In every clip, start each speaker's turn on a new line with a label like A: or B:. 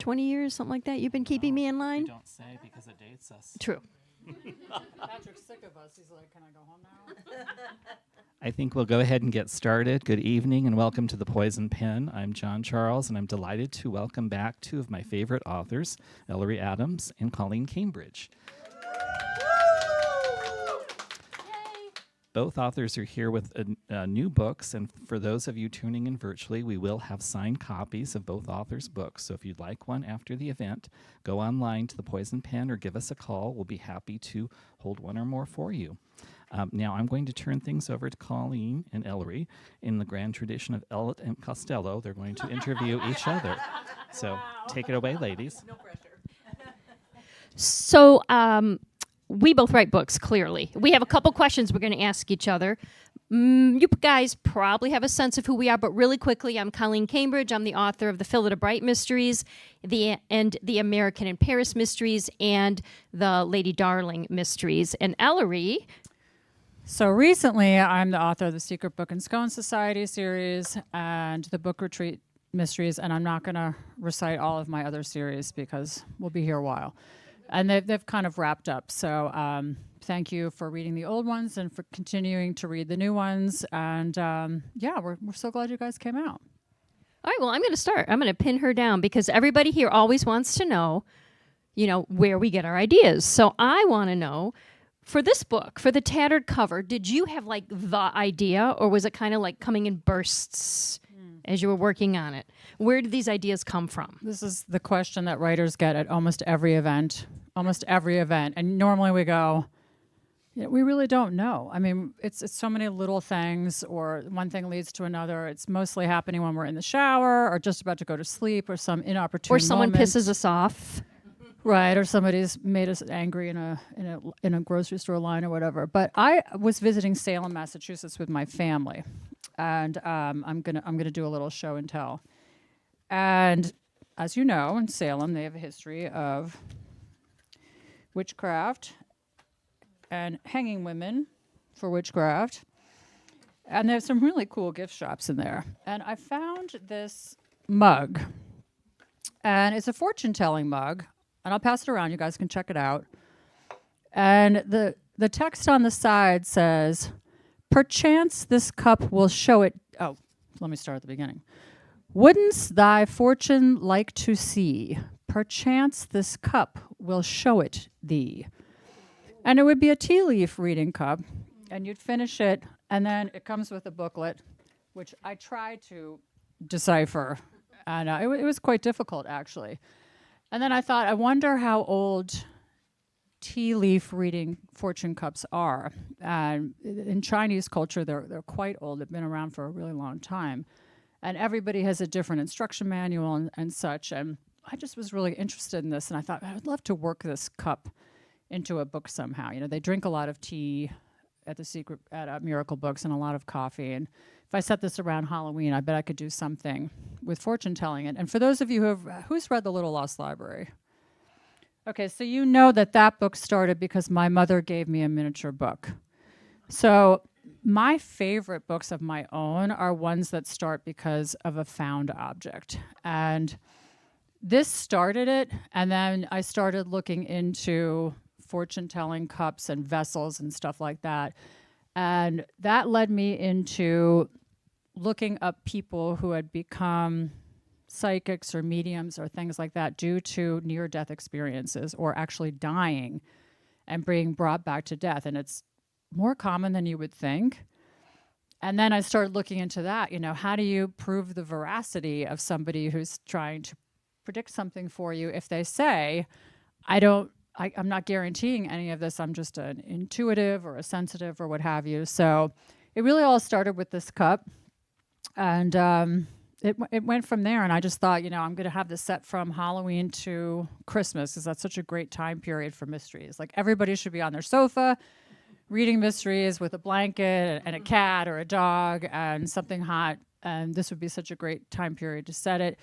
A: 20 years, something like that. You've been keeping me in line?
B: We don't say because it dates us.
A: True.
C: Patrick's sick of us. He's like, can I go home now?
B: I think we'll go ahead and get started. Good evening and welcome to The Poison Pen. I'm John Charles, and I'm delighted to welcome back two of my favorite authors, Ellery Adams and Colleen Cambridge. Both authors are here with new books, and for those of you tuning in virtually, we will have signed copies of both authors' books. So if you'd like one after the event, go online to The Poison Pen or give us a call. We'll be happy to hold one or more for you. Now I'm going to turn things over to Colleen and Ellery. In the grand tradition of Elliot and Costello, they're going to interview each other. So take it away, ladies.
D: No pressure.
A: So we both write books, clearly. We have a couple questions we're going to ask each other. You guys probably have a sense of who we are, but really quickly, I'm Colleen Cambridge. I'm the author of the Philida Bright Mysteries, the American in Paris Mysteries, and the Lady Darling Mysteries. And Ellery.
C: So recently, I'm the author of the Secret Book and Scone Society series and the Book Retreat Mysteries, and I'm not going to recite all of my other series because we'll be here a while. And they've kind of wrapped up. So thank you for reading the old ones and for continuing to read the new ones. And we're so glad you guys came out.
A: All right, well, I'm going to start. I'm going to pin her down because everybody here always wants to know, where we get our ideas. So I want to know, for this book, for the tattered cover, did you have the idea, or was it kind of coming in bursts as you were working on it? Where did these ideas come from?
C: This is the question that writers get at almost every event. And normally we go, we really don't know. I mean, it's so many little things, or one thing leads to another. It's mostly happening when we're in the shower or just about to go to sleep, or some inopportune
A: Or someone
C: moment.
A: pisses us off.
C: Right, or somebody's made us angry in a grocery store line or whatever. But I was visiting Salem, Massachusetts with my family, and I'm gonna do a little show and tell. And as you know, in Salem, they have a history of witchcraft and hanging women for witchcraft. And there's some really cool gift shops in there. And I found this mug, and it's a fortune-telling mug. And I'll pass it around. You guys can check it out. And the text on the side says, "Perchance this cup will show it." Oh, let me start at the beginning. "Wouldn't thy fortune like to see? Perchance this cup will show it thee." And it would be a tea leaf reading cup. And you'd finish it. And then it comes with a booklet, which I tried to decipher. And it was quite difficult, actually. And then I thought, I wonder how old tea leaf reading fortune cups are. And in Chinese culture, they're quite old. They've been around for a really long time. And everybody has a different instruction manual and such. And I just was really interested in this. And I thought, I would love to work this cup into a book somehow. They drink a lot of tea at Miracle Books and a lot of coffee. And if I set this around Halloween, I bet I could do something with fortune telling. And for those of you who's read The Little Lost Library? Okay, so you know that book started because my mother gave me a miniature book. So my favorite books of my own are ones that start because of a found object. And this started it, and then I started looking into fortune-telling cups and vessels and stuff like that. And that led me into looking up people who had become psychics or mediums or things like that due to near-death experiences, or actually dying and being brought back to death. And it's more common than you would think. And then I started looking into that. How do you prove the veracity of somebody who's trying to predict something for you if they say, I'm not guaranteeing any of this, I'm just an intuitive or a sensitive or what have you. So it really all started with this cup. And it went from there. And I just thought, I'm going to have this set from Halloween to Christmas, because that's such a great time period for mysteries. Everybody should be on their sofa reading mysteries with a blanket and a cat or a dog and something hot. And this would be such a great time period to set it.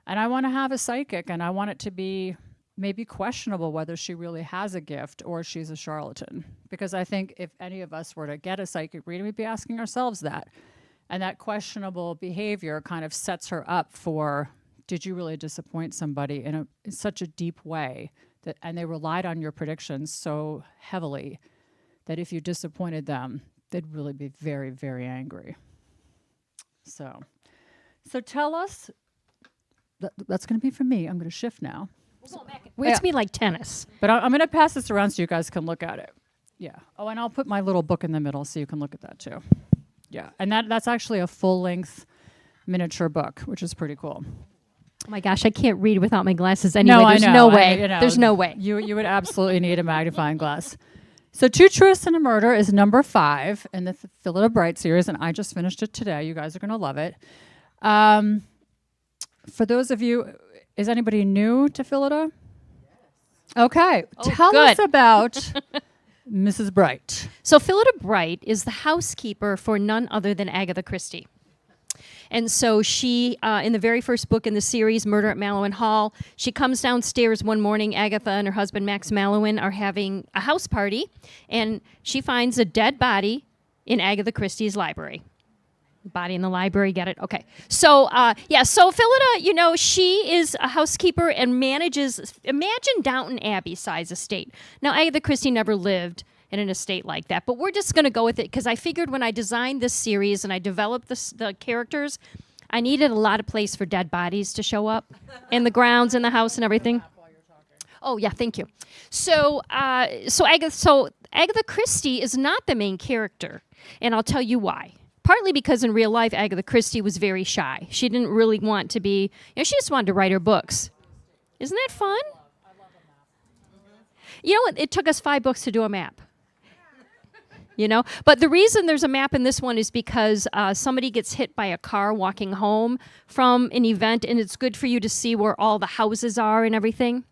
C: And I want to have a psychic, and I want it to be maybe questionable whether she really has a gift or she's a charlatan. Because I think if any of us were to get a psychic reading, we'd be asking ourselves that. And that questionable behavior kind of sets her up for did you really disappoint somebody in such a deep way and they relied on your predictions so heavily that if you disappointed them, they'd really be very, very angry. So tell us. That's going to be for me. I'm going to shift now.
A: It's me like tennis.
C: But I'm going to pass this around so you guys can look at it. Yeah. Oh, and I'll put my little book in the middle so you can look at that too. Yeah. And that's actually a full-length miniature book, which is pretty cool.
A: Oh my gosh, I can't read without my glasses anyway.
C: No,
A: There's
C: I know.
A: no way. There's no way.
C: You would absolutely need a magnifying glass. So Two Truths and a Murder is number 5 in the Philida Bright series, and I just finished it today. You guys are going to love it. For those of you, is anybody new to Philida? Yes. Okay. Tell us about Mrs. Bright.
A: So Philida Bright is the housekeeper for none other than Agatha Christie. And so she, in the very first book in the series, Murder at Mallowan Hall, she comes downstairs one morning. Agatha and her husband, Max Mallowan, are having a house party, and she finds a dead body in Agatha Christie's library. Body in the library, get it? Okay. So, so Philida, she is a housekeeper and manages, imagine Downton Abbey size estate. Now, Agatha Christie never lived in an estate like that, but we're just going to go with it because I figured when I designed this series and I developed the characters, I needed a lot of place for dead bodies to show up in the grounds, in the house and everything. Oh, yeah, thank you. So Agatha Christie is not the main character, and I'll tell you why. Partly because in real life, Agatha Christie was very shy. She didn't really want to be, she just wanted to write her books. Isn't that fun? I love a map. You know what? It took us 5 books to do a map. But the reason there's a map in this one is because somebody gets hit by a car walking home from an event, and it's good for you to see where all the houses are and everything.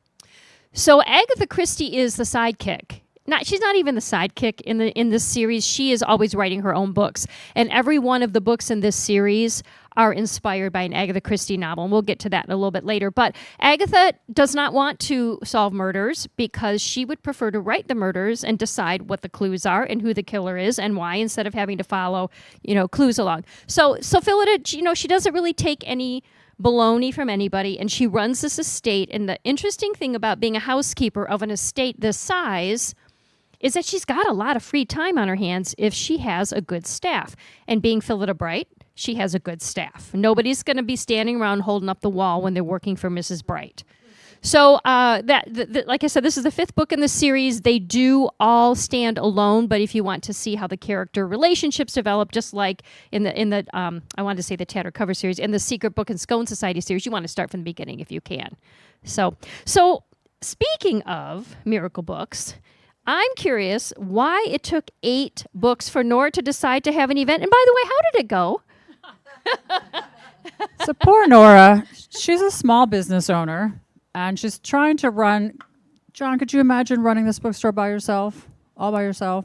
A: So Agatha Christie is the sidekick. She's not even the sidekick in this series. She is always writing her own books. And every one of the books in this series are inspired by an Agatha Christie novel. And we'll get to that in a little bit later. But Agatha does not want to solve murders because she would prefer to write the murders and decide what the clues are and who the killer is and why, instead of having to follow, clues along. So Philida, she doesn't really take any baloney from anybody, and she runs this estate. And the interesting thing about being a housekeeper of an estate this size is that she's got a lot of free time on her hands if she has a good staff. And being Philida Bright, she has a good staff. Nobody's going to be standing around holding up the wall when they're working for Mrs. Bright. So, like I said, this is the 5th book in the series. They do all stand alone, but if you want to see how the character relationships develop, just like in the I wanted to say the Tattered cover series, in the Secret Book and Scone Society series, you want to start from the beginning if you can. So speaking of miracle books, I'm curious why it took 8 books for Nora to decide to have an event. And by the way, how did it go?
C: So poor Nora, she's a small business owner, and she's trying to run. John, could you imagine running this bookstore by yourself, all by yourself?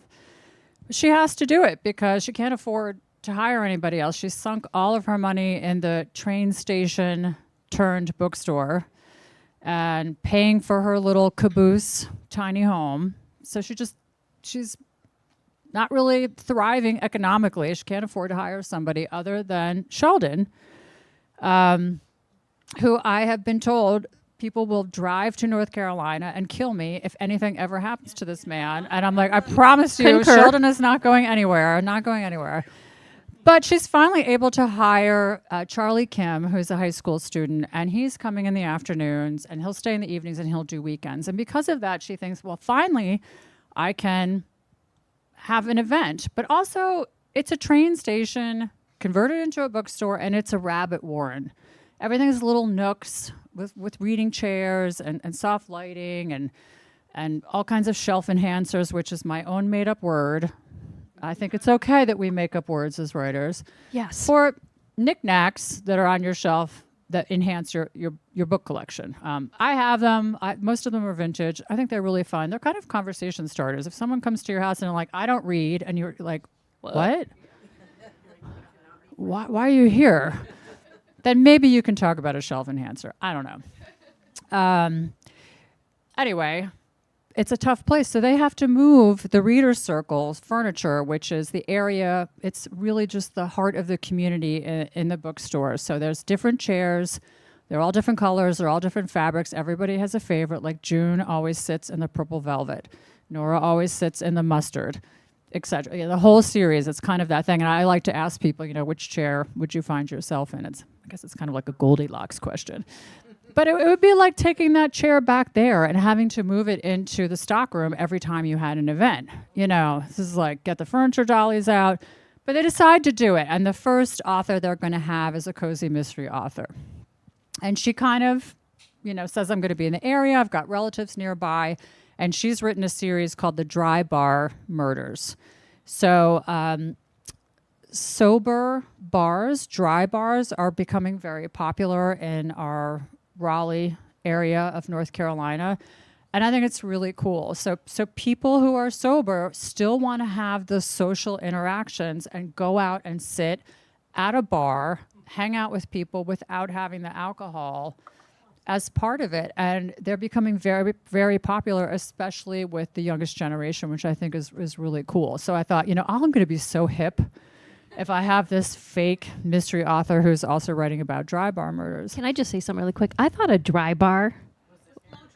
C: She has to do it because she can't afford to hire anybody else. She's sunk all of her money in the train station turned bookstore and paying for her little caboose tiny home. So she's not really thriving economically. She can't afford to hire somebody other than Sheldon, who I have been told people will drive to North Carolina and kill me if anything ever happens to this man. And I'm like, I promise you,
A: Concur.
C: Sheldon is not going anywhere, But she's finally able to hire Charlie Kim, who's a high school student, and he's coming in the afternoons, and he'll stay in the evenings, and he'll do weekends. And because of that, she thinks, well, finally, I can have an event. But also, it's a train station converted into a bookstore, and it's a rabbit warren. Everything's little nooks with reading chairs and soft lighting and all kinds of shelf enhancers, which is my own made-up word. I think it's okay that we make up words as writers.
A: Yes.
C: For knickknacks that are on your shelf that enhance your book collection. I have them. Most of them are vintage. I think they're really fun. They're kind of conversation starters. If someone comes to your house and they're like, I don't read, and you're like, what? Why are you here? Then maybe you can talk about a shelf enhancer. I don't know. Anyway, it's a tough place. So they have to move the reader circle's furniture, which is the area. It's really just the heart of the community in the bookstore. So there's different chairs. They're all different colors. They're all different fabrics. Everybody has a favorite. Like June always sits in the purple velvet. Nora always sits in the mustard, etc. Yeah, the whole series, it's kind of that thing. And I like to ask people, which chair would you find yourself in? I guess it's kind of like a Goldilocks question. But it would be like taking that chair back there and having to move it into the stockroom every time you had an event. This is like get the furniture dollies out. But they decide to do it. And the first author they're going to have is a cozy mystery author. And she kind of, says, I'm going to be in the area. I've got relatives nearby. And she's written a series called The Dry Bar Murders. So sober bars, dry bars, are becoming very popular in our Raleigh area of North Carolina. And I think it's really cool. So people who are sober still want to have the social interactions and go out and sit at a bar, hang out with people without having the alcohol as part of it. And they're becoming very, very popular, especially with the youngest generation, which I think is really cool. So I thought, I'm going to be so hip if I have this fake mystery author who's also writing about dry bar murders.
A: Can I just say something really quick? I thought a dry bar.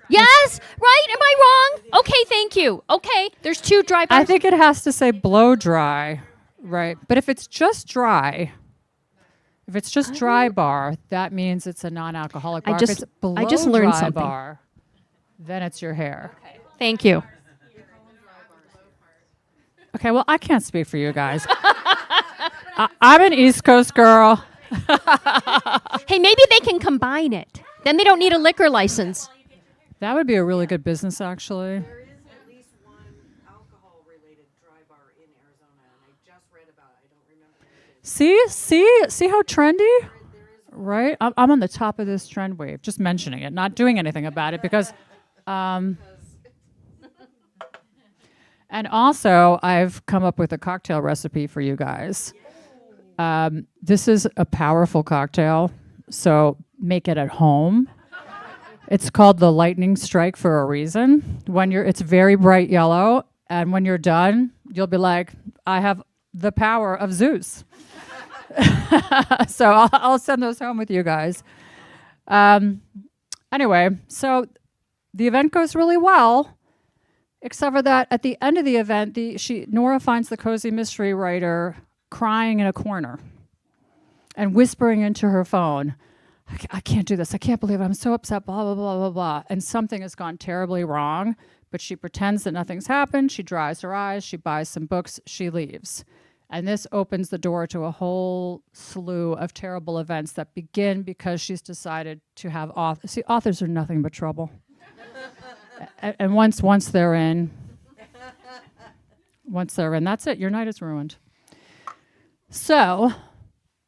A: Yes, right? Am I wrong? Okay, thank you. Okay, there's 2 dry bars.
C: I think it has to say blow dry, right? But if it's just dry, dry bar, that means it's a non-alcoholic bar. If it's
A: I just learned
C: dry
A: something.
C: Bar, then it's your hair.
A: Okay. Thank you.
C: Okay, well, I can't speak for you guys. I'm an East Coast girl.
A: Hey, maybe they can combine it. Then they don't need a liquor license.
C: That would be a really good business, actually.
D: There is at least one alcohol-related dry bar in Arizona, and I just read about it. I don't remember what it is.
C: See how trendy? Right? I'm on the top of this trend wave, just mentioning it, not doing anything about it because... and also, I've come up with a cocktail recipe for you guys. This is a powerful cocktail, so make it at home. It's called the Lightning Strike for a reason. It's very bright yellow, and when you're done, you'll be like, I have the power of Zeus. So I'll send those home with you guys. Anyway, so the event goes really well, except for that at the end of the event, Nora finds the cozy mystery writer crying in a corner and whispering into her phone, I can't do this. I can't believe it. I'm so upset, blah, blah, blah, blah, blah. And something has gone terribly wrong, but she pretends that nothing's happened. She dries her eyes. She buys some books. She leaves. And this opens the door to a whole slew of terrible events that begin because she's decided to have authors. See, authors are nothing but trouble. And once they're in, that's it. Your night is ruined. So,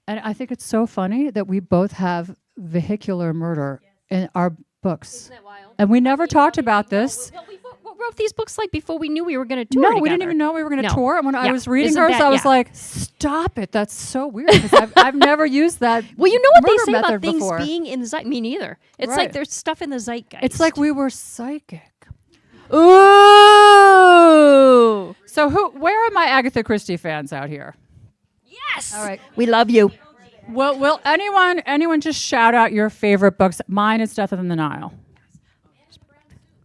C: and I think it's so funny that we both have vehicular murder in our books.
A: Isn't that wild?
C: And we never talked about this.
A: Well, we wrote these books like before we knew we were going to tour
C: No,
A: together.
C: we didn't even know we were going to tour. And when I was reading
A: Isn't
C: hers,
A: that-
C: I was
A: yeah.
C: like, stop it. That's so weird. Because I've never used that.
A: Well, you know what they
C: murder
A: say about
C: method
A: things
C: before.
A: being in the zeitgeist? Me neither. It's
C: Right.
A: like there's stuff in the zeitgeist.
C: It's like we were psychic.
A: Ooh.
C: So where are my Agatha Christie fans out here?
A: Yes.
C: All right.
A: We love you.
C: Well, will anyone just shout out your favorite books? Mine is Death in the Nile.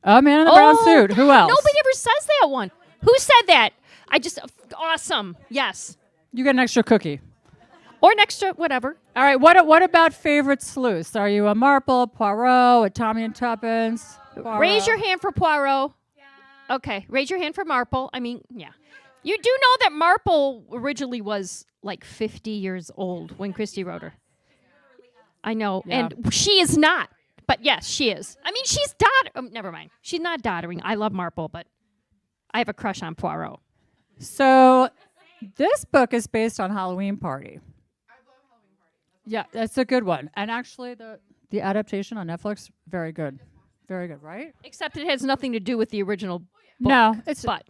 C: Oh, Man in the Brown Suit. Who else?
A: Nobody ever says that one. Who said that? Awesome. Yes.
C: You get an extra cookie.
A: Or an extra, whatever.
C: All right. What about favorite sleuths? Are you a Marple, Poirot, a Tommy and Tuppence? Poirot?
A: Raise your hand for Poirot. Yeah. Okay. Raise your hand for Marple. I mean, yeah. You do know that Marple originally was like 50 years old when Christie wrote her. I know.
C: Yeah.
A: And she is not. But yes, she is. I mean, she's never mind. She's not doddering. I love Marple, but I have a crush on Poirot.
C: So this book is based on Halloween Party. Yeah, that's a good one. And actually, the adaptation on Netflix, very good. Very good, right?
A: Except it has nothing to do with the original book.
C: No,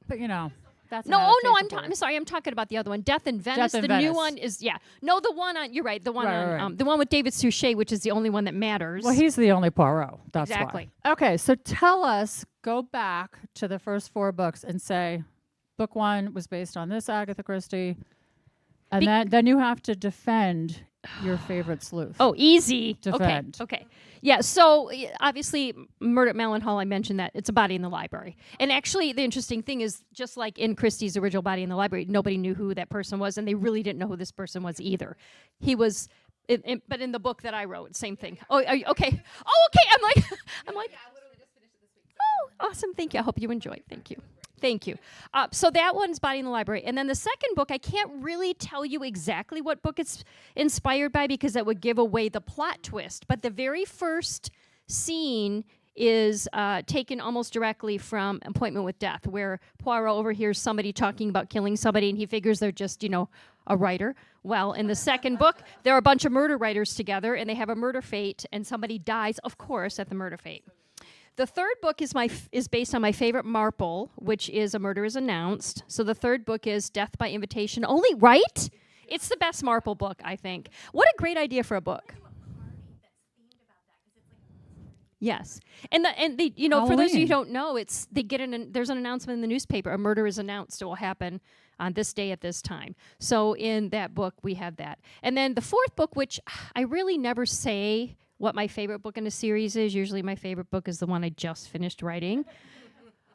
A: but
C: you know, that's
A: no,
C: an
A: oh no,
C: adaptation for it.
A: I'm sorry, I'm talking about the other one, Death in Venice.
C: Death in
A: the new
C: Venice.
A: one is no, the one on you're right, the one
C: Right,
A: on
C: right.
A: the one with David Suchet, which is the only one that matters.
C: Well, he's the only Poirot. That's
A: Exactly.
C: why. Okay, so tell us, go back to the first 4 books and say, book 1 was based on this Agatha Christie, and then you have to defend your favorite sleuth?
A: Oh, easy.
C: Defend.
A: Okay. Yeah. So obviously, Murder at Malin Hall. I mentioned that it's a body in the library. And actually, the interesting thing is, just like in Christie's original Body in the Library, nobody knew who that person was, and they really didn't know who this person was either. He was, but in the book that I wrote, same thing. Oh, are you, okay. Oh, okay. I'm like. Oh, awesome. Thank you. I hope you enjoyed. Thank you. Thank you. So that one's Body in the Library. And then the second book, I can't really tell you exactly what book it's inspired by because that would give away the plot twist. But the very first scene is taken almost directly from Appointment with Death, where Poirot overhears somebody talking about killing somebody, and he figures they're just, a writer. Well, in the second book, there are a bunch of murder writers together, and they have a murder fate, and somebody dies, of course, at the murder fate. The third book is based on my favorite Marple, which is A Murder is Announced. So the third book is Death by Invitation Only, right? It's the best Marple book, I think. What a great idea for a book. Yes, and they, for those of you who don't know, there's an announcement in the newspaper. A murder is announced. It will happen on this day at this time. So in that book, we have that. And then the fourth book, which I really never say what my favorite book in a series is. Usually my favorite book is the one I just finished writing.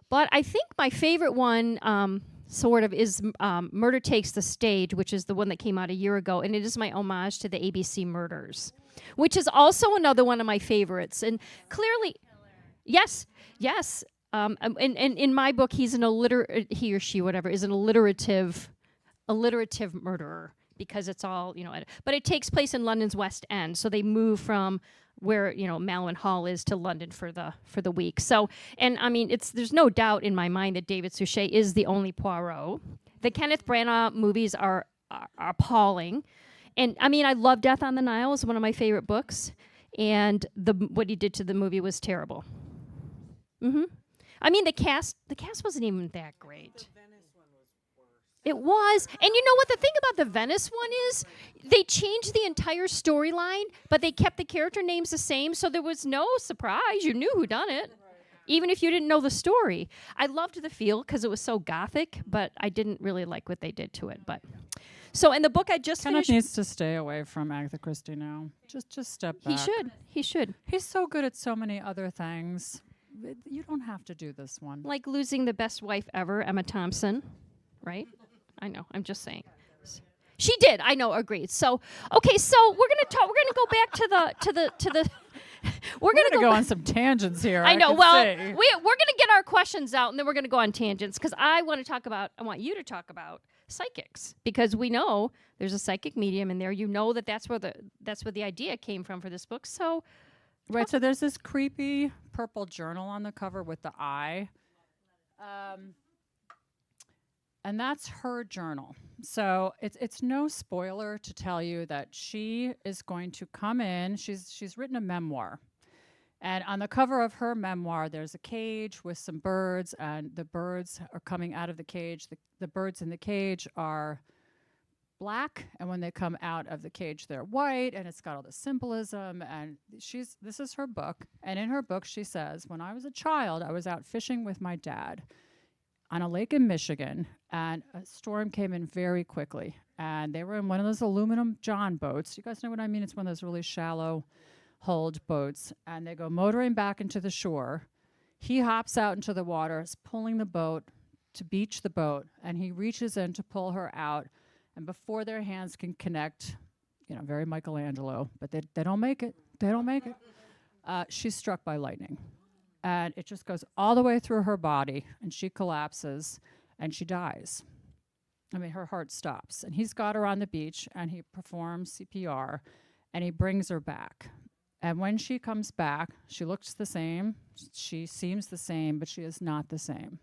A: But I think my favorite one is Murder Takes the Stage, which is the one that came out a year ago. And it is my homage to the ABC murders, which is also another one of my favorites. And clearly, yes. And in my book, he or she, whatever, is an alliterative murderer. Because it's all, but it takes place in London's West End. So they move from where, Malin Hall is to London for the week. So, and I mean, there's no doubt in my mind that David Suchet is the only Poirot. The Kenneth Branagh movies are appalling. And I mean, I love Death on the Nile. It's one of my favorite books. And what he did to the movie was terrible. I mean, the cast wasn't even that great. It was. And you know what? The thing about the Venice one is they changed the entire storyline, but they kept the character names the same, so there was no surprise. You knew who done it, even if you didn't know the story. I loved the feel because it was so gothic, but I didn't really like what they did to it. But so in the book I just
C: Kenneth
A: finished...
C: needs to stay away from Agatha Christie now. Just step back.
A: He should.
C: He's so good at so many other things. You don't have to do this one.
A: Like losing the best wife ever, Emma Thompson, right? I know. I'm just saying. She did. I know. Agreed. So, okay. So we're gonna talk. We're gonna go back to the. We're gonna
C: go on some tangents here.
A: I know. Well, we're gonna get our questions out, and then we're gonna go on tangents because I want you to talk about psychics because we know there's a psychic medium in there. You know that's where the idea came from for this book. So,
C: right. So there's this creepy purple journal on the cover with the eye. And that's her journal. So it's no spoiler to tell you that she is going to come in. She's written a memoir. And on the cover of her memoir, there's a cage with some birds, and the birds are coming out of the cage. The birds in the cage are black, and when they come out of the cage, they're white, and it's got all the symbolism. And this is her book. And in her book, she says, when I was a child, I was out fishing with my dad on a lake in Michigan, and a storm came in very quickly. And they were in one of those aluminum John boats. You guys know what I mean? It's one of those really shallow hulled boats. And they go motoring back into the shore. He hops out into the water, is pulling the boat to beach the boat, and he reaches in to pull her out. And before their hands can connect, very Michelangelo, but they don't make it. They don't make it. She's struck by lightning. And it just goes all the way through her body, and she collapses, and she dies. I mean, her heart stops. And he's got her on the beach, and he performs CPR, and he brings her back. And when she comes back, she looks the same. She seems the same, but she is not the same.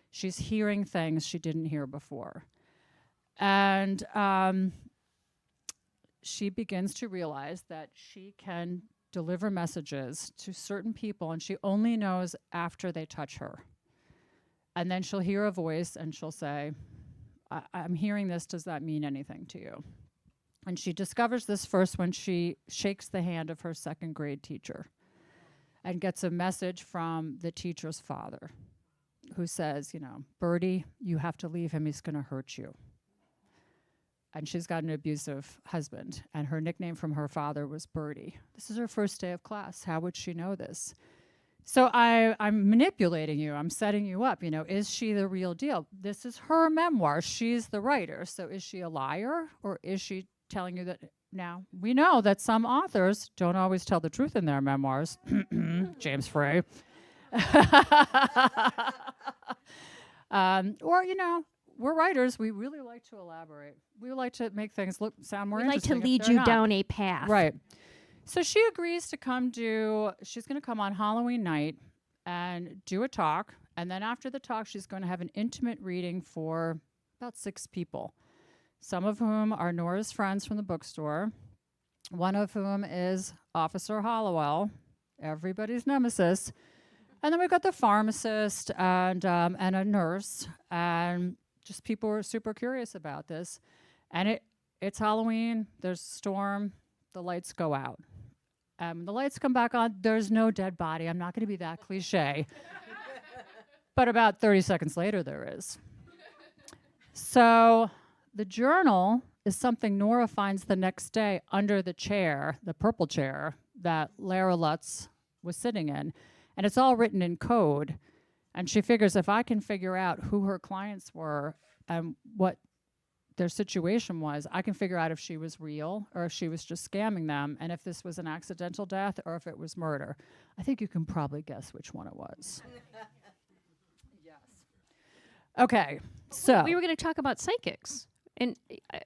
C: She's hearing things she didn't hear before. And she begins to realize that she can deliver messages to certain people, and she only knows after they touch her. And then she'll hear a voice, and she'll say, I'm hearing this. Does that mean anything to you? And she discovers this first when she shakes the hand of her second grade teacher and gets a message from the teacher's father who says, Bertie, you have to leave him. He's going to hurt you. and she's got an abusive husband, and her nickname from her father was Birdie. This is her first day of class. How would she know this? So I'm manipulating you. I'm setting you up. Is she the real deal? This is her memoir. She's the writer. So is she a liar, or is she telling you that? Now, we know that some authors don't always tell the truth in their memoirs. James Frey. Or, we're writers. We really like to elaborate. We like to make things sound more
A: We like
C: interesting.
A: to lead you down a path.
C: Right. So she agrees to she's going to come on Halloween night and do a talk. And then after the talk, she's going to have an intimate reading for about 6 people, some of whom are Nora's friends from the bookstore, one of whom is Officer Hollowell, everybody's nemesis. And then we've got the pharmacist and a nurse, and just people are super curious about this. And it's Halloween, there's a storm, the lights go out. The lights come back on, there's no dead body. I'm not going to be that cliche. But about 30 seconds later, there is. So the journal is something Nora finds the next day under the chair, the purple chair that Lara Lutz was sitting in. And it's all written in code. And she figures if I can figure out who her clients were and what their situation was, I can figure out if she was real or if she was just scamming them, and if this was an accidental death or if it was murder. I think you can probably guess which one it was. Yes. Okay, so.
A: We were going to talk about psychics and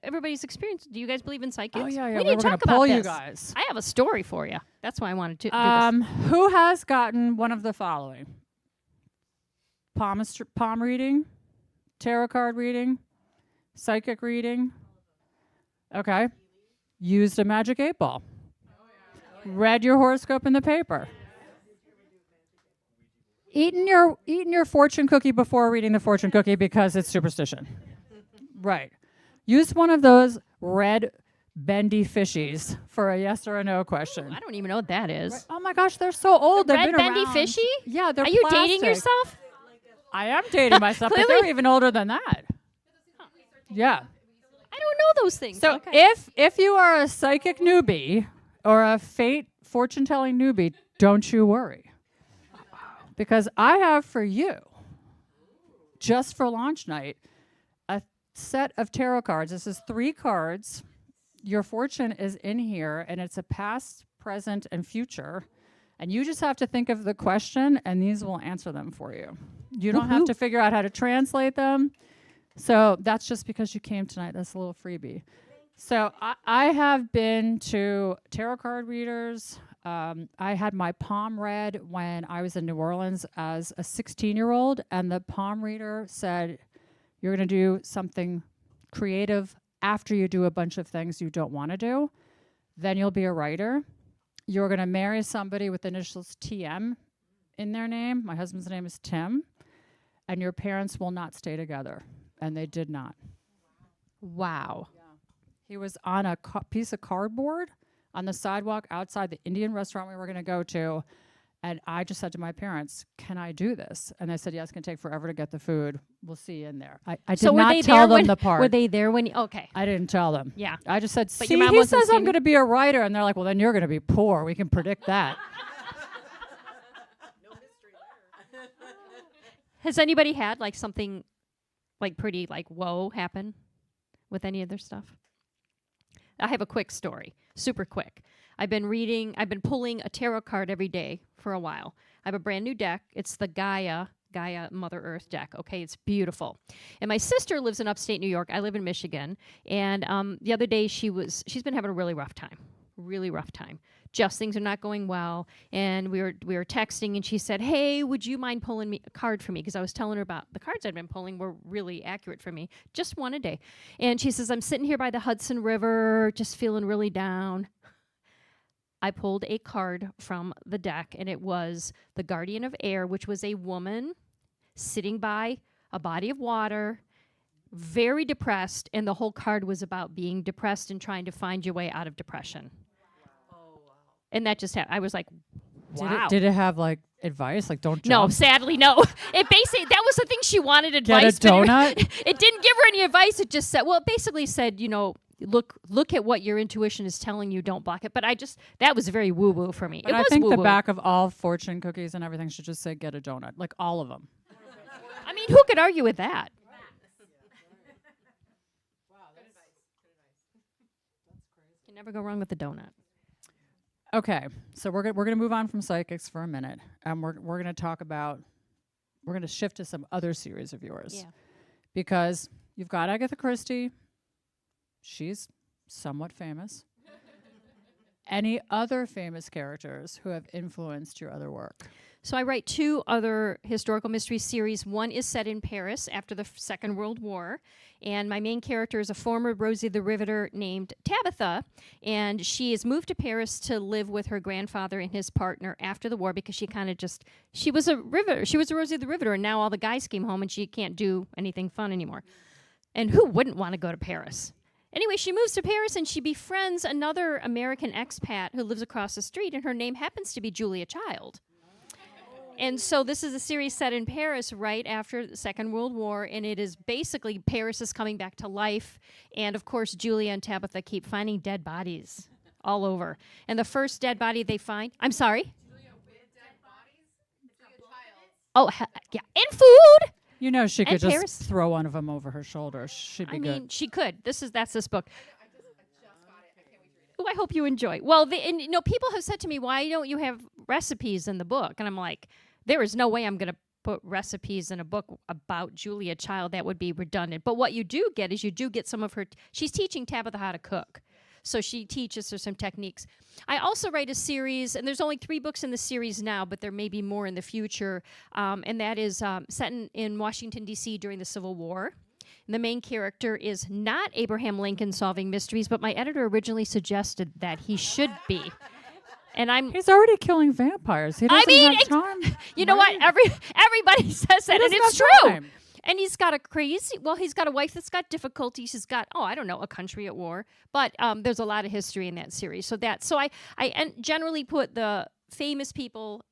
A: everybody's experience. Do you guys believe in psychics?
C: Oh, yeah,
A: We
C: we
A: need
C: were
A: to
C: going
A: talk
C: to pull
A: about
C: you
A: this.
C: guys.
A: I have a story for you. That's why I wanted to do this.
C: Who has gotten one of the following? Palm reading, tarot card reading, psychic reading. Okay. Used a magic 8-ball. Read your horoscope in the paper. Eaten your fortune cookie before reading the fortune cookie because it's superstition. Right. Used one of those red bendy fishies for a yes or a no question.
A: I don't even know what that is.
C: Right. Oh my gosh, they're so old. They've
A: Red
C: been
A: bendy
C: around.
A: fishy?
C: Yeah, they're
A: Are you
C: plastic.
A: dating yourself?
C: I am dating myself, but
A: Clearly.
C: they're even older than that. Yeah.
A: I don't know those things.
C: So
A: okay.
C: if you are a psychic newbie or a fate fortune-telling newbie, don't you worry. Because I have for you, just for launch night, a set of tarot cards. This is 3 cards. Your fortune is in here, and it's a past, present, and future. And you just have to think of the question, and these will answer them for you. You don't have to figure out how to translate them. So that's just because you came tonight. That's a little freebie. So I have been to tarot card readers. I had my palm read when I was in New Orleans as a 16-year-old, and the palm reader said, you're going to do something creative after you do a bunch of things you don't want to do. Then you'll be a writer. You're going to marry somebody with the initials TM in their name. My husband's name is Tim. And your parents will not stay together. And they did not.
A: Wow.
C: He was on a piece of cardboard on the sidewalk outside the Indian restaurant we were going to go to. And I just said to my parents, can I do this? And they said, yes, it's going to take forever to get the food. We'll see you in there. I did
A: So were
C: not
A: they
C: tell
A: there
C: them the part.
A: Were they there when? Okay.
C: I didn't tell them.
A: Yeah.
C: I just said,
A: But
C: see,
A: your mom
C: he
A: wasn't
C: says I'm
A: standing-
C: going to be a writer. And they're like, well, then you're going to be poor. We can predict that.
D: No mystery there.
A: Has anybody had like something like pretty like whoa happen with any of their stuff? I have a quick story, super quick. I've been pulling a tarot card every day for a while. I have a brand new deck. It's the Gaia Mother Earth deck. Okay, it's beautiful. And my sister lives in upstate New York. I live in Michigan. And the other day she's been having a really rough time. Just things are not going well. And we were texting, and she said, hey, would you mind pulling me a card for me? Because I was telling her about the cards I'd been pulling were really accurate for me. Just one a day. And she says, I'm sitting here by the Hudson River, just feeling really down. I pulled a card from the deck, and it was the Guardian of Air, which was a woman sitting by a body of water, very depressed, and the whole card was about being depressed and trying to find your way out of depression. And that just happened. I was like, wow.
C: Did it have like advice? Like, don't
A: No,
C: jump?
A: sadly, no. It basically, that was the thing she wanted
C: Get
A: advice.
C: a
A: but
C: donut?
A: It didn't give her any advice. It just said, well, it basically said, look at what your intuition is telling you. Don't block it. But that was very woo woo for me.
C: But
A: it
C: I
A: was
C: think
A: woo-woo.
C: the back of all fortune cookies and everything should just say get a donut. Like all of them.
A: I mean, who could argue with that? You never go wrong with the donut.
C: Okay, so we're gonna move on from psychics for a minute, and we're gonna shift to some other series of yours,
A: Yeah.
C: because you've got Agatha Christie. She's somewhat famous. Any other famous characters who have influenced your other work?
A: So I write 2 other historical mystery series. One is set in Paris after the Second World War, and my main character is a former Rosie the Riveter named Tabitha, and she has moved to Paris to live with her grandfather and his partner after the war because she was a riveter. She was a Rosie the Riveter, and now all the guys came home and she can't do anything fun anymore. And who wouldn't want to go to Paris? Anyway, she moves to Paris and she befriends another American expat who lives across the street, and her name happens to be Julia Child. And so this is a series set in Paris right after the Second World War, and it is basically Paris is coming back to life. And, of course, Julia and Tabitha keep finding dead bodies all over. And the first dead body they find... I'm sorry? Julia with dead bodies? Julia Child. Oh, yeah. And food!
C: You know, she could
A: And
C: just
A: Paris.
C: throw one of them over her shoulder. She'd be
A: I
C: good.
A: mean, she could. That's this book. Oh, I hope you enjoy. Well, people have said to me, why don't you have recipes in the book? And I'm like, there is no way I'm going to put recipes in a book about Julia Child. That would be redundant. But what you do get is some of her... She's teaching Tabitha how to cook. So she teaches her some techniques. I also write a series, and there's only 3 books in the series now, but there may be more in the future, and that is set in Washington, D.C. during the Civil War. And the main character is not Abraham Lincoln solving mysteries, but my editor originally suggested that he should be. And
C: He's already killing vampires. He doesn't have time.
A: You know what? Everybody says that, and it's
C: doesn't have
A: true.
C: time.
A: And he's got he's got a wife that's got difficulties. He's got, a country at war. But there's a lot of history in that series. So I generally put the famous people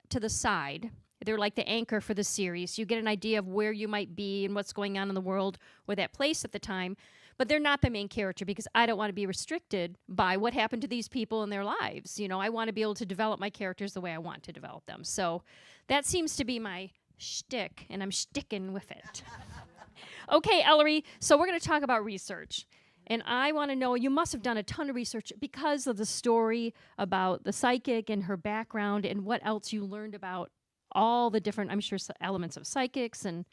A: to the side. They're like the anchor for the series. You get an idea of where you might be and what's going on in the world or that place at the time. But they're not the main character because I don't want to be restricted by what happened to these people in their lives. I want to be able to develop my characters the way I want to develop them. So that seems to be my shtick, and I'm sticking with it. Okay, Ellery, so we're going to talk about research. And I want to know, you must have done a ton of research because of the story about the psychic and her background and what else you learned about all the different, I'm sure, elements of psychics and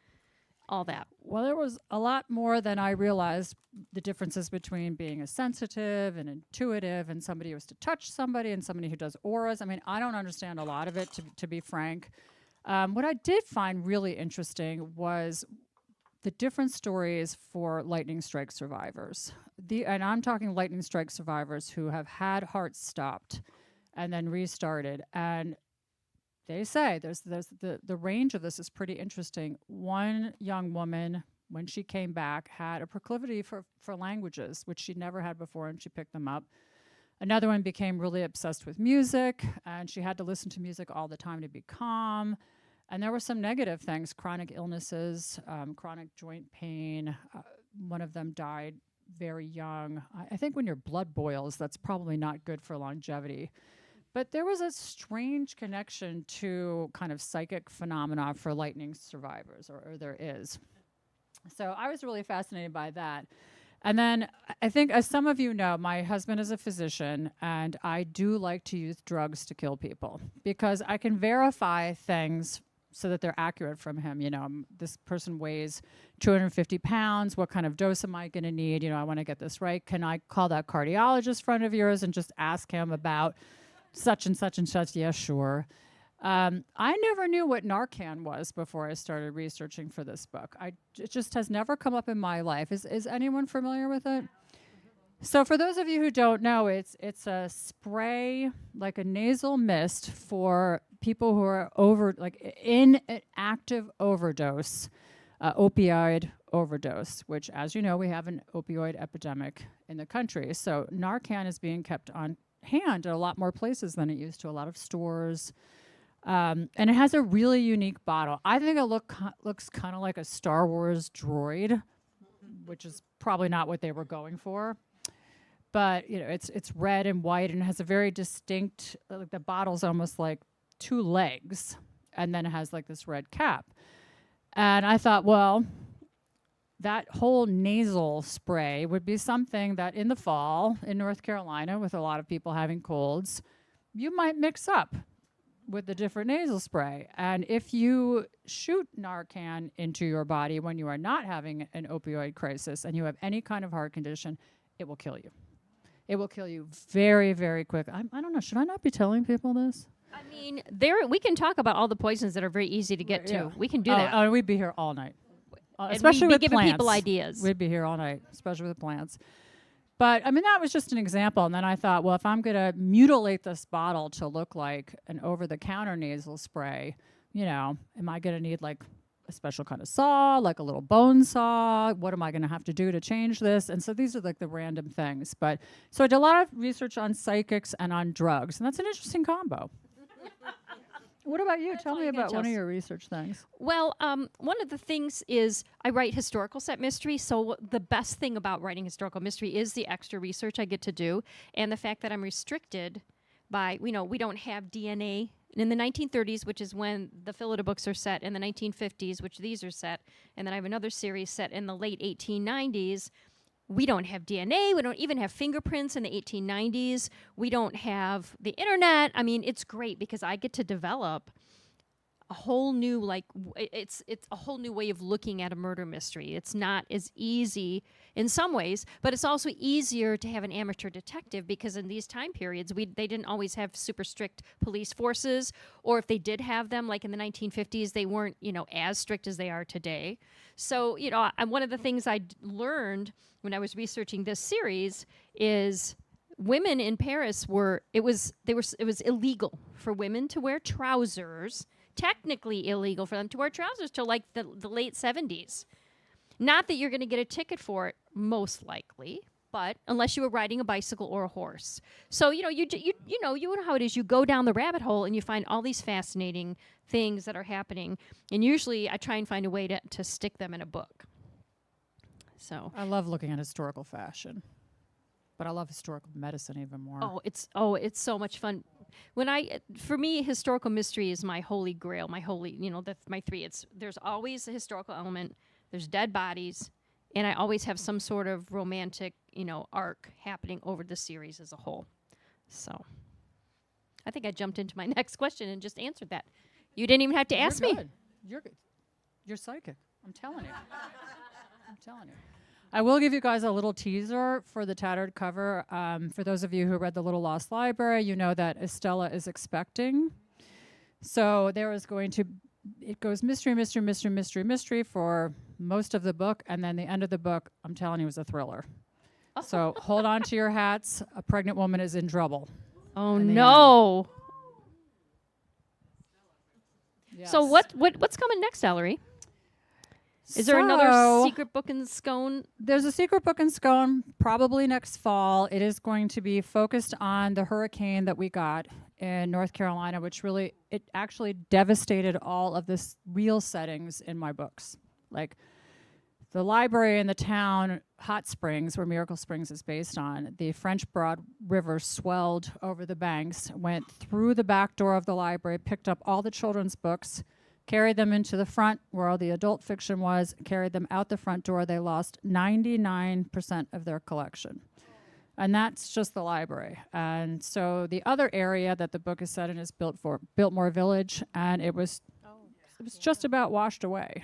A: all that.
C: Well, there was a lot more than I realized, the differences between being a sensitive and intuitive and somebody who has to touch somebody and somebody who does auras. I mean, I don't understand a lot of it, to be frank. What I did find really interesting was the different stories for lightning strike survivors. And I'm talking lightning strike survivors who have had hearts stopped and then restarted. And they say the range of this is pretty interesting. One young woman, when she came back, had a proclivity for languages, which she'd never had before, and she picked them up. Another one became really obsessed with music, and she had to listen to music all the time to be calm. And there were some negative things, chronic illnesses, chronic joint pain. One of them died very young. I think when your blood boils, that's probably not good for longevity. But there was a strange connection to kind of psychic phenomena for lightning survivors, or there is. So I was really fascinated by that. And then I think, as some of you know, my husband is a physician, and I do like to use drugs to kill people because I can verify things so that they're accurate from him. This person weighs 250 pounds. What kind of dose am I going to need? I want to get this right. Can I call that cardiologist friend of yours and just ask him about such and such and such? Yeah, sure. I never knew what Narcan was before I started researching for this book. It just has never come up in my life. Is anyone familiar with it? So for those of you who don't know, it's a spray, like a nasal mist for people who are in an active overdose, opioid overdose, which, as you know, we have an opioid epidemic in the country. So Narcan is being kept on hand at a lot more places than it used to, a lot of stores. And it has a really unique bottle. I think it looks kind of like a Star Wars droid, which is probably not what they were going for. But it's red and white, and it has a very distinct. Like the bottle's almost like two legs, and then it has like this red cap. And I thought, well, that whole nasal spray would be something that in the fall in North Carolina, with a lot of people having colds, you might mix up with the different nasal spray. And if you shoot Narcan into your body when you are not having an opioid crisis and you have any kind of heart condition, it will kill you. It will kill you very, very quick. I don't know. Should I not be telling people this?
A: I mean, we can talk about all the poisons that are very easy to get to.
C: Yeah.
A: We can do that.
C: Oh, we'd be here all night.
A: And
C: Especially
A: we'd
C: with
A: be giving
C: plants.
A: people ideas.
C: We'd be here all night, especially with plants. But, I mean, that was just an example. And then I thought, well, if I'm going to mutilate this bottle to look like an over-the-counter nasal spray, am I going to need, like, a special kind of saw, like a little bone saw? What am I going to have to do to change this? And so these are, like, the random things. But so I did a lot of research on psychics and on drugs. And that's an interesting combo. What about you? Tell me about one of your research things.
A: Well, one of the things is I write historical set mystery. So the best thing about writing historical mystery is the extra research I get to do, and the fact that I'm restricted by, we don't have DNA in the 1930s, which is when the Phillida books are set, in the 1950s, which these are set, and then I have another series set in the late 1890s. We don't have DNA. We don't even have fingerprints in the 1890s. We don't have the internet. I mean, it's great because I get to develop a whole new, it's a whole new way of looking at a murder mystery. It's not as easy in some ways, but it's also easier to have an amateur detective because in these time periods, they didn't always have super strict police forces, or if they did have them, like in the 1950s, they weren't, as strict as they are today. So, and one of the things I learned when I was researching this series is women in Paris it was illegal for women to wear trousers. Technically illegal for them to wear trousers till like the late 70s. Not that you're going to get a ticket for it, most likely, but unless you were riding a bicycle or a horse. So you know how it is. You go down the rabbit hole and you find all these fascinating things that are happening, and usually I try and find a way to stick them in a book. So
C: I love looking at historical fashion, but I love historical medicine even more.
A: it's so much fun. For me, historical mystery is my holy grail, my three. There's always a historical element, there's dead bodies, and I always have some sort of romantic, arc happening over the series as a whole. So I think I jumped into my next question and just answered that. You didn't even have to ask me.
C: You're good. You're psychic. I'm telling you. I will give you guys a little teaser for the Tattered cover. For those of you who read The Little Lost Library, you know that Estella is expecting. So it goes mystery, mystery, mystery, mystery, mystery for most of the book, and then the end of the book, I'm telling you, is a thriller. So hold on to your hats. A pregnant woman is in trouble.
A: Oh, no.
C: Yes.
A: So what's coming next, Ellery? Is there another secret book in Scone?
C: There's a secret book in Scone probably next fall. It is going to be focused on the hurricane that we got in North Carolina, which it actually devastated all of the real settings in my books. Like the library in the town, Hot Springs, where Miracle Springs is based on, the French Broad River swelled over the banks, went through the back door of the library, picked up all the children's books, carried them into the front where all the adult fiction was, carried them out the front door. They lost 99% of their collection. And that's just the library. And so the other area that the book is set in is Biltmore Village, and it was just about washed away.